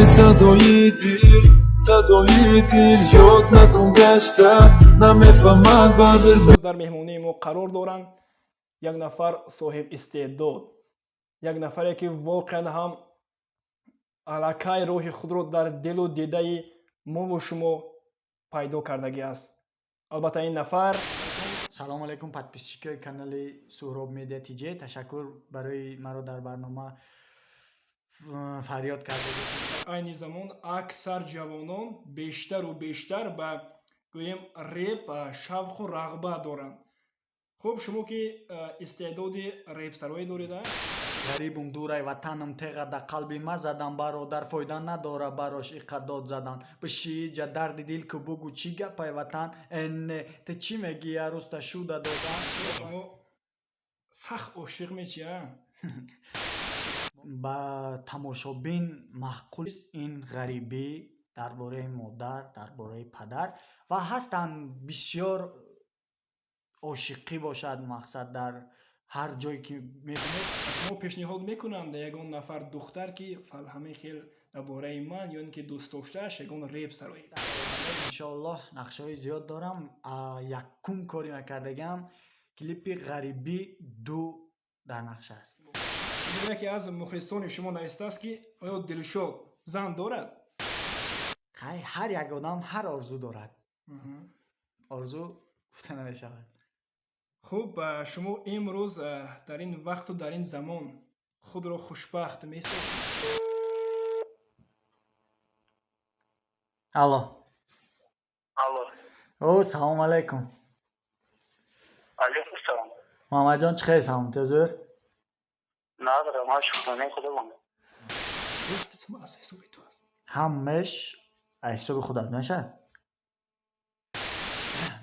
صدای دل صدای دل یاد نکن گشتن نمیفهمد بعد дар меҳмонии мо қарор доранд як нафар соҳибистеъдод, як нафаре ки воқеан ҳам аллакай роҳи худро дар дилу дидаи мову шумо пайдо кардагӣ аст. албатта ин нафар салому алайкум подписчикои канали Суҳроб Медиа TJ. Ташаккур барои маро дар барнома фарёд кардагӣ. айни замон аксар ҷавонон бештару бештар ба гӯем реп шавқу рағбат доранд. хуб, шумо ки истеъдоди репсароӣ доред? Гарибум дурай ватанам теғада қалби ма задан бародар фоида надора барош иқадод задан бишиҷа дарди дил ку бугу чӣ гапай ватан энне ты чӣ меги яруста шуда додан. шумо сахт ошиқ мечия? ба тамошобин маъқул ин ғарибӣ дар бораи модар, дар бораи падар ва ҳастанд бисёр ошиқӣ бошад мақсад дар ҳар ҷое ки мебинед. шумо пешниҳод мекунанд ягон нафар духтар ки фалҳами хел дар бораи ман ё ин ки дӯст доштааш ягон реп сароид? иншоаллоҳ нақшаҳои зиёд дорам. Якум кори накардагиам клипи ғарибӣ 2 дар нақша аст. яке аз мухлисони шумо навистааст ки оё Дилшод зан дорад? хай ҳар як одам ҳар орзу дорад. орзу гуфта намешавад. хуб, шумо имрӯз дар ин вақту дар ин замон худро хушбахт месозед? алло Алло. о салому алайкум. Алейкум салом. мамаҷон чӣ хесам тезур Надорам, аш худоне худам. аз ҳисоби ту аст. ҳамеш ҳисоби худат мешавад.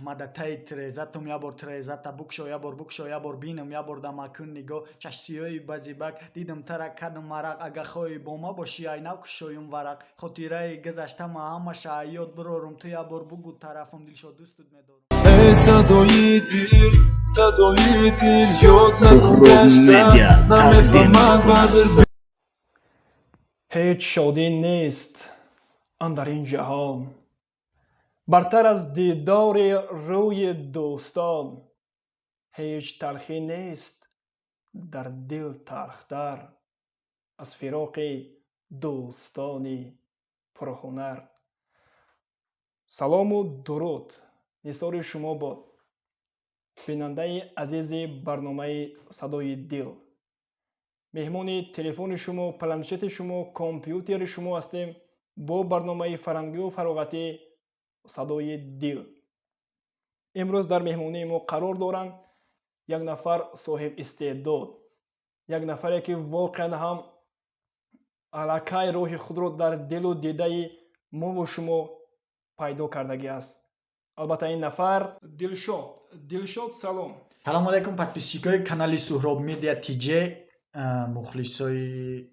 мадатаи трезатум ябор трезата букшо ябор букшо ябор бинам ябор дамакун нигоҳ чашсиёи базибак дидам тарак кадам марақ ага хоҳӣ бо ма бошӣ айнав кушоюм варақ хотираи гузаштама ҳамаша ёд бирорум ту ябор бугу тарафам дилшод дӯстут медорам. صدای دل صدای دل یاد نکن گشتن نمیفهمد بعد ҳеҷ шодӣ нест андар ин ҷаҳон бартар аз дидори рӯи дӯстон. ҳеҷ талхӣ нест дар дил талхтар аз фироқи дӯстони пурҳунар. салому дуруд нисори шумо бод, бинандаи азизи барномаи Садои дил. меҳмони телефони шумо, планшети шумо, компютери шумо ҳастем бо барномаи фарҳангиву фароғатӣ Садои дил. имрӯз дар меҳмонии мо қарор доранд як нафар соҳибистеъдод, як нафаре ки воқеан ҳам аллакай роҳи худро дар дилу дидаи мову шумо пайдо кардагӣ аст. албатта ин нафар Дилшод. Дилшод, салом. салому алайкум подписчикои канали Суҳроб Медиа TJ, мухлисои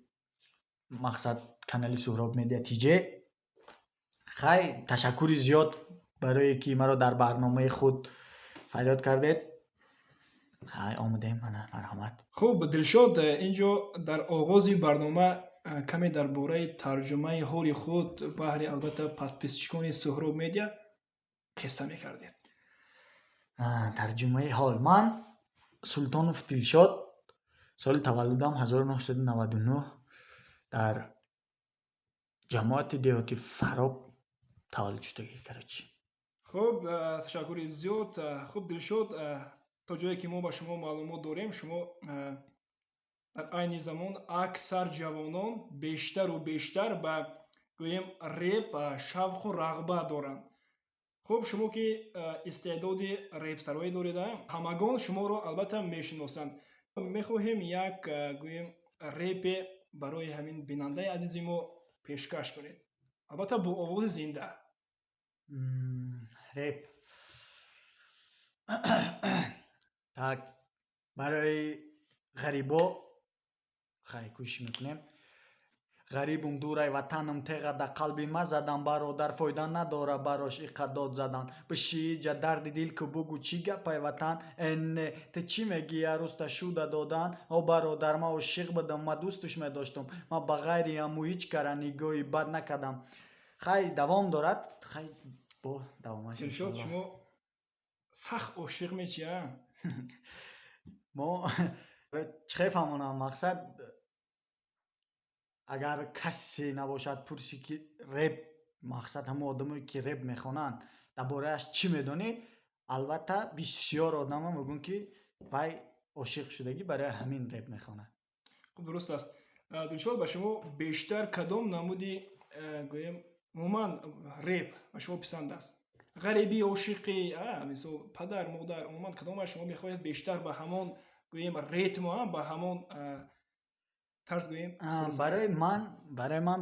мақсад канали Суҳроб Медиа TJ. хай ташаккури зиёд барое ки маро дар барномаи худ фарёд кардед. хай омодаем. марҳамат. хуб, Дилшод, инҷо дар оғози барнома каме дар бораи тарҷумаи ҳоли худ баҳри албатта подписчикони Суҳроб Медиа қисса мекардед. тарҷумаи ҳол. ман Султонов Дилшод, соли таваллудам 1999 дар ҷамоати деҳоти Фароб таваллуд шудагӣ Карочи. хуб, ташаккури зиёд. хуб, Дилшод, то ҷое ки мо ба шумо маълумот дорем, шумо дар айни замон аксар ҷавонон бештару бештар ба гӯем реп шавқу рағбат доранд. хуб, шумо ки истеъдоди репсароӣ доред, ҳамагон шуморо албатта мешиносанд. мехоҳем як гӯем репе барои ҳамин бинандаи азизи мо пешкаш кунед, албатта бо овози зинда. реп так барои ғарибо хай кӯшиш мекунем. ғарибум дурай ватанам теға да қалби ма задан бародар фойда надора барош иқа дод задан бишииҷа дарди дил ку бугу чӣ гапай ватан энне ты чӣ мегӣ яруста шуда додан о бародар ма ошиқ будам ма дӯстуш медоштам ма ба ғайри аму ҳеҷ кара нигоҳи бад накардам. хай давом дорад. хай бо давомаш Дилшод шумо сахт ошиқ мечия? мо чӣ фаҳмонам мақсад агар касе набошад пурси ки реп мақсад ҳамон одамое ки реп мехонанд дар борааш чӣ медонӣ, албатта бисёр одама мегӯянд ки вай ошиқ шудагӣ барои ҳамин реп мехонад. Хуб, дуруст аст. Дилшод, ба шумо бештар кадом намуди гӯем умуман реп ба шумо писанд аст? ғарибӣ, ошиқӣ, мисол падар, модар, умуман кадомаш шумо мехоҳед бештар ба ҳамон гӯем ритму ба ҳамон тарз гӯем? барои ман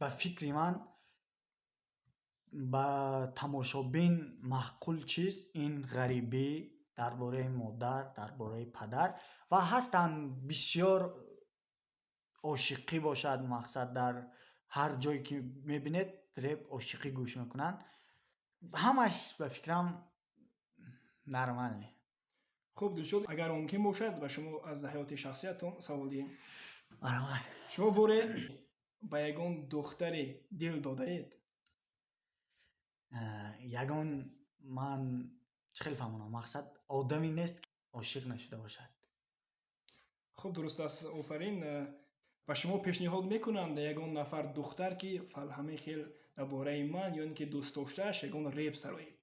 ба фикри ман ба тамошобин маъқул чиз ин ғарибӣ дар бораи модар, дар бораи падар ва ҳастанд бисёр ошиқӣ бошад, мақсад дар ҳар ҷое ки мебинед реп ошиқӣ гӯш мекунанд. ҳамаш ба фикрам нормале. Хуб, Дилшод, агар мумкин бошад ба шумо аз ҳаёти шахсиятон савол диҳем. Баромад. Шумо боре ба ягон духтаре дил додаед? ягон ман чӣ хел фаҳмонам, мақсад одаме нест ки ошиқ нашуда бошад. Хуб, дуруст аст, офарин. Ба шумо пешниҳод мекунанд ягон нафар духтар ки ҳамин хел дар бораи ман ё ин ки дӯстдоштааш ягон реп сароед?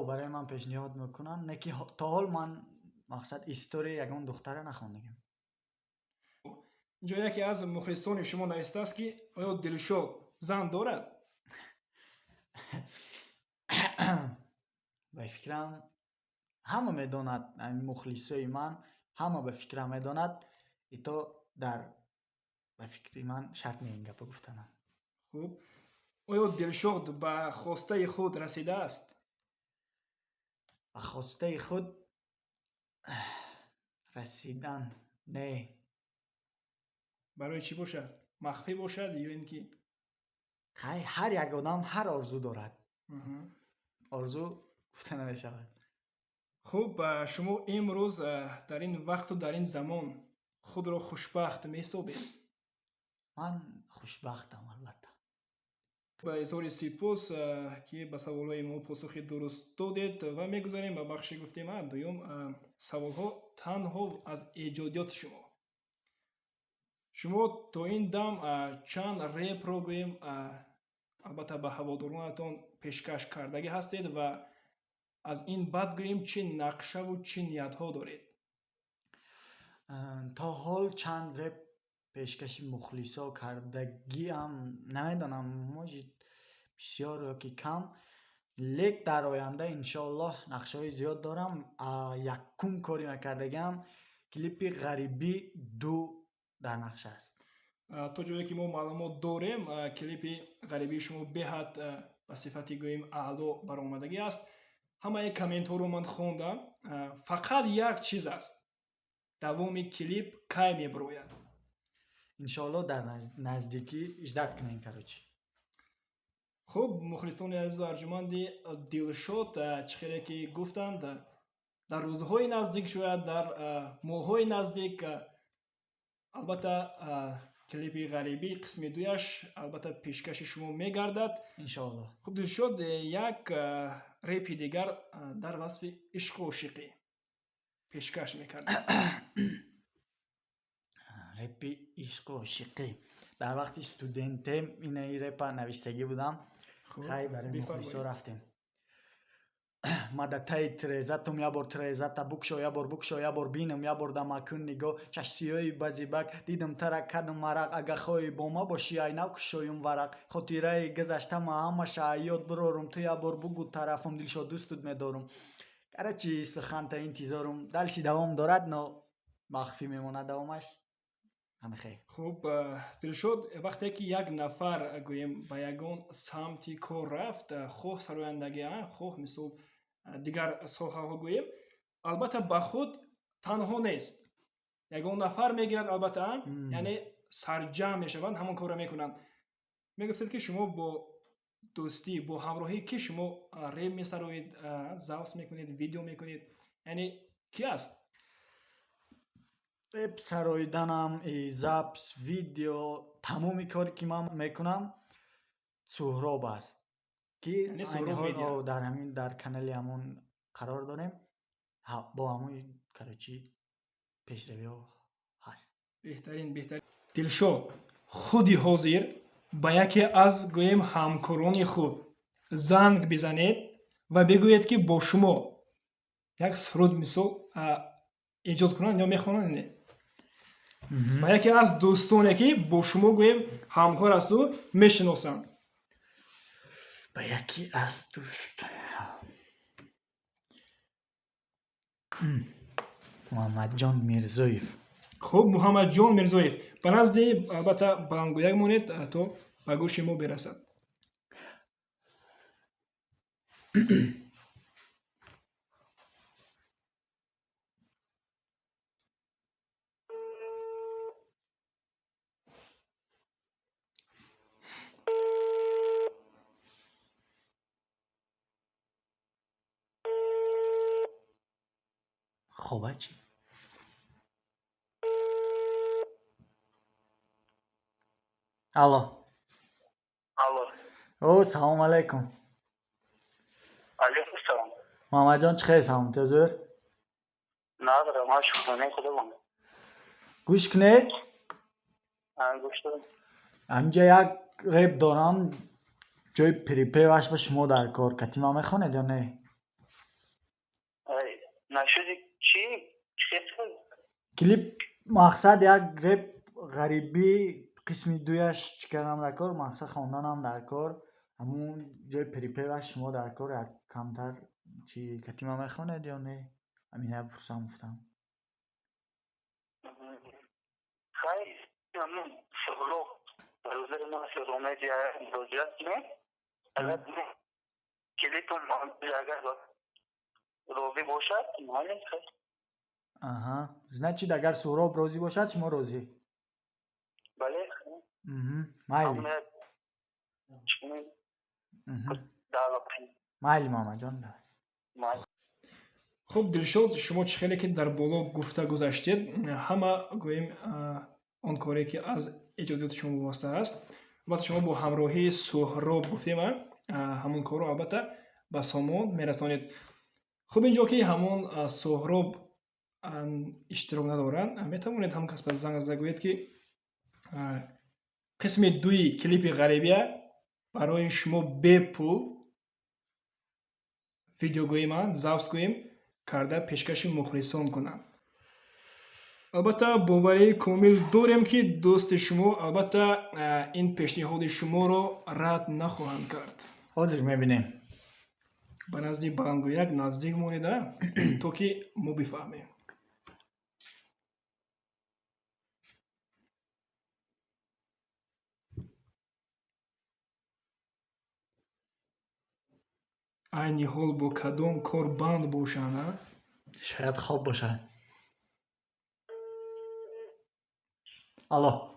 Барои ман пешниҳод мекунанд, не ки то ҳол ман мақсад историяи ягон духтара нахондагам. Инҷо яке аз мухлисони шумо навистааст ки оё Дилшод зан дорад? ба фикрам ҳама медонад, мухлисои ман ҳама ба фикрам медонад, ито дар ба фикри ман шарт не ин гапа гуфтанам. Хуб, оё Дилшод ба хостаи худ расидааст? ба хостаи худ расидан не. Барои чӣ бошад? Махфӣ бошад ё ин ки ҳар як одам ҳар орзу дорад. орзу гуфта намешавад. хуб, шумо имрӯз дар ин вақту дар ин замон худро хушбахт меҳисобед? ман хушбахтам албатта. ба изҳори сипос ки ба саволҳои мо посухи дуруст додед ва мегузарем ба бахши гуфтем дуюм саволҳо танҳо аз эҷодиёти шумо. Шумо то ин дам чанд репро гӯем албатта ба ҳаводоронатон пешкаш кардагӣ ҳастед ва аз ин баъд гӯем чӣ нақшаву чӣ ниятҳо доред? то ҳол чанд реп пешкаши мухлисо кардагиам намедонам, можид бисёр ё ки кам, лек дар оянда иншоаллоҳ нақшаҳои зиёд дорам. Якум кори накардагиам клипи ғарибӣ 2 дар нақша аст. То ҷое ки мо маълумот дорем, клипи ғарибии шумо беҳад ба сифати гӯем аъло баромадагӣ аст. ҳамаи комментҳоро ман хондам. Фақат як чиз аст. давоми клип кай мебарояд? иншоаллоҳ дар наздикӣ 18 кунем карочи. хуб, мухлисони азизу арҷуманди Дилшод, чӣ хеле ки гуфтанд, дар рӯзҳои наздик, шояд дар моҳҳои наздик, албатта клипи ғарибӣ қисми 2-яш албатта пешкаши шумо мегардад. иншоаллоҳ. хуб, Дилшод, як репи дигар дар васфи ишқу ошиқӣ пешкаш мекардад. репи ишқу ошиқӣ дар вақти студентем ин репа навистагӣ будам. хай барои мухлисо рафтем. мадатаи тирезатум ябор тирезата букшо ябор букшо ябор бинам ябор дамакун нигоҳ чашсиёи базибак дидам тарак кадам марақ ага хоҳӣ бо ма бошӣ айнав кушоюм варақ хотираи гузаштама ҳамаша аёд бирорум ту ябор бугу тарафам Дилшод дӯстут медорум. карачи суханта интизорум далши давом дорад, но махфӣ мемонад давомаш. хуб, Дилшод, вақте ки як нафар гӯем ба ягон самти кор рафт, хоҳ сарояндагӣ, хоҳ мисол дигар соҳаҳо гӯем, албатта ба худ танҳо нест. Ягон нафар мегирад, албатта, яъне سرجم میشوند همون کار را میکنند. میگفتید که شما با دوستی با همراهی که شما ریب میسروید، زوس میکنید، ویدیو میکنید، یعنی کی است؟ وب سراییدنم، زبس، ویدیو، تمامی کاری که من میکنم سهراب است که یعنی سهراب میدیا. در همین در کانال همون قرار داریم، با همون کراچی پیشروی ها هست. بهترین دلشاد خودی حاضر با یکی از گویم همکاران خود زنگ بزنید و بگویید که با شما یک سرود مثال ایجاد کنند یا میخوانند. و یکی از دوستانی که با شما گویم همکار است و میشناسند. با یکی از دوست محمد جان میرزویف. خب محمد جان میرزویف به نزد البته بلندگویک مونید تا به گوش ما برسد. خوبه چی؟ الو. Алло. او سلام علیکم. علیکم السلام. محمد جان چخیر سلام تزور؟ ندارم ها شکرانه خدا بانه. گوش کنید. گوش دارم. همینجا یک ریپ دارم، جای پریپیوش به شما در کار کتیما میخوانید یا نه؟ نشدی چی؟ چی کلیپ مقصد یک ریپ غریبی قسمی دویش چکرم در کار، مقصد خواندنم در کار، همون جای پریپیوش شما در کار یک کمتر چی کتیما میخوانید یا نه؟ همینه بپرسم گفتم. خیلی همون سهرو روزه ما سهرو میدیا روزیت نه؟ اگر کلیپم اگر روزی باشد معنی خیلی. آها، значит اگر سهراب راضی باشد شما راضی. بله. مایلی. چی؟ مایلی محمد جان. خب دلشاد شما چه خیلی که در بالا گفته گذاشتید همه گوییم آن کاری که از ایجادات شما واسطه است. البته شما با همراهی سهراب گفتیم همون کار رو البته به سامان میرسانید. خب اینجا که همون سهراب اشتراک ندارن میتوانید هم کس پس زنگ زگوید که قسم دوی کلیپ غریبیه برای شما به پول ویدیو گوییم زوس گوییم کرده پیشکش مخلصان کنم. البته باوری کامل داریم که دوست شما البته این پیشنهاد شما رو رد نخواهند کرد. حاضر میبینیم. به نزدیک بلندگویک نزدیک مونیده تا که ما بفهمیم. عین حال با کدام کار بند باشند؟ شاید خواب باشه. الو.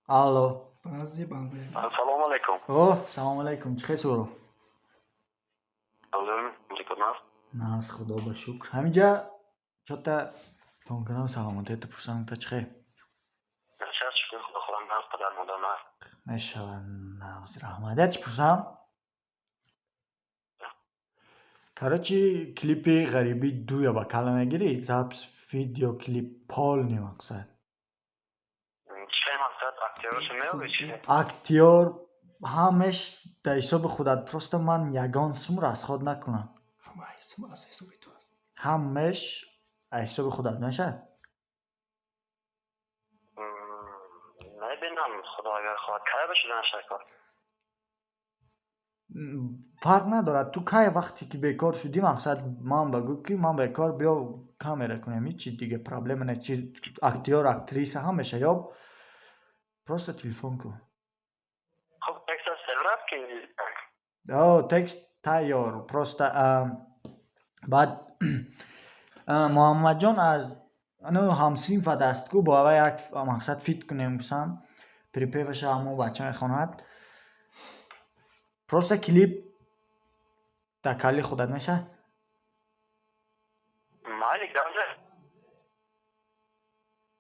الو. به نزدیک بلندگویک. سلام علیکم. اوه سلام علیکم چخیر سورو؟ علیکم. نه از خدا با شکر. همینجا چطور تون کنم سلامتی تو پرسان تا چخیر؟ شکر خدا خودم هست پدر مادرم میشوند نوز رحمت چی پرسم؟ کراچی کلیپی غریبی دوی با کلمه گیری زبس ویدیو کلیپ پال نی مقصد. چه مقصد اکتیورش میوی چیه؟ اکتیور همش در حساب خودت پرست من یگان سمر از خود نکنم. همه حساب از حساب تو هست. همش حساب خودت نشه؟ نبینم خدا اگر خواهد که بشه نشه کار. فرق ندارد تو که وقتی که بیکار شدی مقصد من بگو که من بیکار بیا کامera کنم هیچی دیگه پرابلم نه چی اکتیور اکتریس همشه یا پروست تلفن کن. خب تکست سلرات که تکست تایار پروست بعد محمد جان از ану ҳамсинфат аст ку бо ава як мақсад фит кунем гусам припеваша ҳамо бача мехонад просто клип дар калли худат мешад Malik davlat.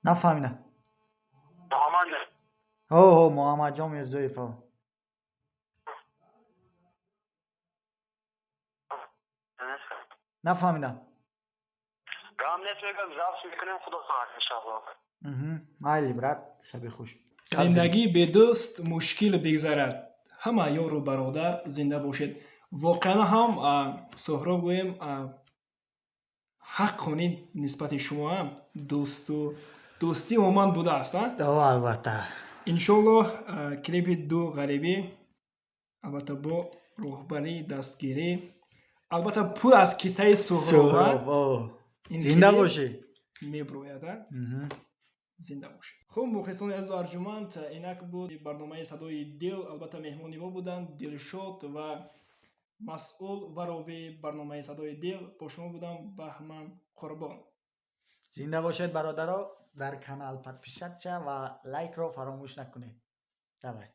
нафаҳмидам Muhammad. о муҳаммадҷон мирзоев нафаҳмидам Gam netmegam zavs mikonam Xudo xohlasa inshaalloh. майли брат шаби хуш зиндагӣ бедӯст мушкил бигзарад ҳама ёру бародар зинда бошед воқеан ҳам суҳроб гӯем ҳақ хонид нисбати шумо ҳам дӯстӣ моманд будааст албатта иншоаллоҳ клипи ду ғарибӣ албатта бо роҳбарӣ дастгирӣ албатта пур аз қиссаи суҳроб зинда бошӣ меброяд зинда бошед хуб мухлисони азизу арҷуманд инак буд барномаи садои дил албатта меҳмони мо буданд дилшод ва масъул ва ровии барномаи садои дил бо шумо будам баҳман қурбон зинда бошед бародаро дар канал подписатсия ва лайкро фаромӯш накунед давай